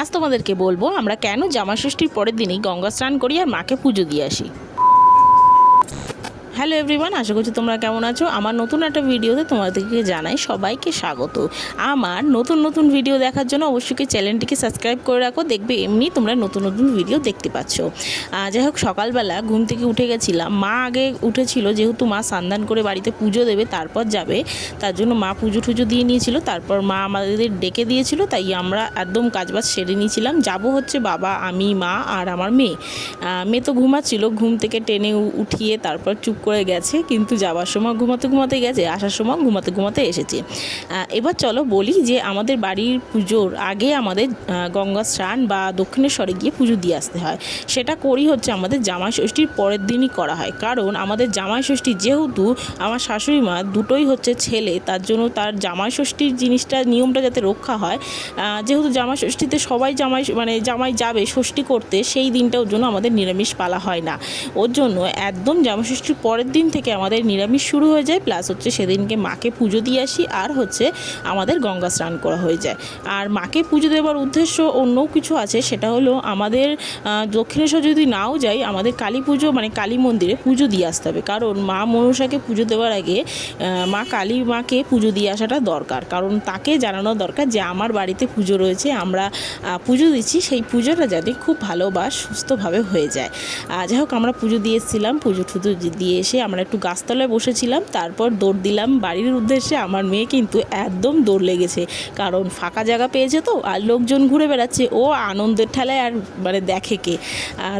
আজ তোমাদেরকে বলবো আমরা কেন জামা ষষ্ঠীর পরের দিনই গঙ্গা স্নান করি আর মাকে পুজো দিয়ে আসি। হ্যালো এভরিওয়ান, আশা করছি তোমরা কেমন আছো। আমার নতুন একটা ভিডিওতে তোমাদেরকে জানাই সবাইকে স্বাগত। আমার নতুন নতুন ভিডিও দেখার জন্য অবশ্যই চ্যানেলটিকে সাবস্ক্রাইব করে রাখো, দেখবে এমনি তোমরা নতুন নতুন ভিডিও দেখতে পাচ্ছ। যাই হোক, সকালবেলা ঘুম থেকে উঠে গেছিলাম। মা আগে উঠেছিল, যেহেতু মা স্নান করে বাড়িতে পুজো দেবে তারপর যাবে, তার জন্য মা পুজো টুজো দিয়ে নিয়েছিল। তারপর মা আমাদের ডেকে দিয়েছিল, তাই আমরা একদম কাজবাজ সেরে নিয়েছিলাম। যাবো হচ্ছে বাবা, আমি, মা আর আমার মেয়ে। মেয়ে তো ঘুমাচ্ছিল, ঘুম থেকে টেনে উঠিয়ে তারপর চুপ করে গেছে, কিন্তু যাওয়ার সময় ঘুমাতে ঘুমাতে গেছে, আসার সময় ঘুমাতে ঘুমাতে এসেছে। এবার চলো বলি যে আমাদের বাড়ির পুজোর আগে আমাদের গঙ্গা স্নান বা দক্ষিণেশ্বরে গিয়ে পুজো দিয়ে আসতে হয়। সেটা করি হচ্ছে আমাদের জামাই ষষ্ঠীর পরের দিনই করা হয়, কারণ আমাদের জামাই ষষ্ঠী, যেহেতু আমার শাশুড়ি মা দুটোই হচ্ছে ছেলে, তার জন্য তার জামাই ষষ্ঠীর জিনিসটা, নিয়মটা যাতে রক্ষা হয়, যেহেতু জামাই ষষ্ঠীতে সবাই জামাই যাবে ষষ্ঠী করতে, সেই দিনটা ওর জন্য আমাদের নিরামিষ পালা হয় না। ওর জন্য একদম জামাই ষষ্ঠীর পরের দিন থেকে আমাদের নিরামিষ শুরু হয়ে যায়, প্লাস হচ্ছে সেদিনকে মাকে পুজো দিয়ে আসি, আর হচ্ছে আমাদের গঙ্গা স্নান করা হয়ে যায়। আর মাকে পুজো দেওয়ার উদ্দেশ্য অন্য কিছু আছে, সেটা হলো আমাদের দক্ষিণেশ্বর যদি নাও যাই, আমাদের কালী পুজো কালী মন্দিরে পুজো দিয়ে আসতে হবে, কারণ মা মনসাকে পুজো দেওয়ার আগে মা কালী মাকে পুজো দিয়ে আসাটা দরকার, কারণ তাকে জানানো দরকার যে আমার বাড়িতে পুজো রয়েছে, আমরা পুজো দিচ্ছি, সেই পুজোটা যাতে খুব ভালো বা সুস্থভাবে হয়ে যায়। যাই হোক, আমরা পুজো দিয়ে এসেছিলাম, পুজো টুজো দিয়ে এসে আমরা একটু গাছতলায় বসেছিলাম, তারপর দৌড় দিলাম বাড়ির উদ্দেশ্যে। আমার মেয়ে কিন্তু একদম দৌড় লেগেছে, কারণ ফাঁকা জায়গা পেয়েছে তো, আর লোকজন ঘুরে বেড়াচ্ছে, ও আনন্দের ঠেলায় আর দেখে কে।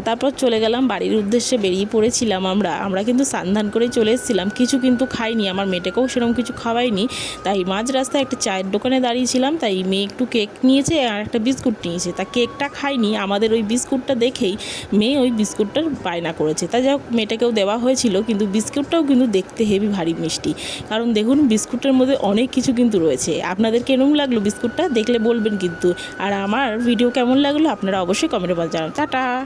তারপর চলে গেলাম বাড়ির উদ্দেশ্যে, বেরিয়ে পড়েছিলাম আমরা কিন্তু স্নান করে চলে এসেছিলাম। কিছু কিন্তু খাইনি, আমার মেয়েটাকেও সেরকম কিছু খাওয়াইনি, তাই মাঝ রাস্তায় একটা চায়ের দোকানে দাঁড়িয়েছিলাম, তাই মেয়ে একটু কেক নিয়েছে আর একটা বিস্কুট নিয়েছে, তা কেকটা খাইনি, আমাদের ওই বিস্কুটটা দেখেই মেয়ে ওই বিস্কুটটার বায়না করেছে। তাই যাই হোক, মেয়েটাকেও দেওয়া হয়েছিল, কিন্তু বিস্কুটটাও কিন্তু দেখতে হেভি ভারী মিষ্টি, কারণ দেখুন বিস্কুটের মধ্যে অনেক কিছু কিন্তু রয়েছে। আপনাদের কেমন লাগলো বিস্কুটটা দেখলে বলবেন কিন্তু, আর আমার ভিডিও কেমন লাগলো আপনারা অবশ্যই কমেন্টে বলতে জানান। টাটা।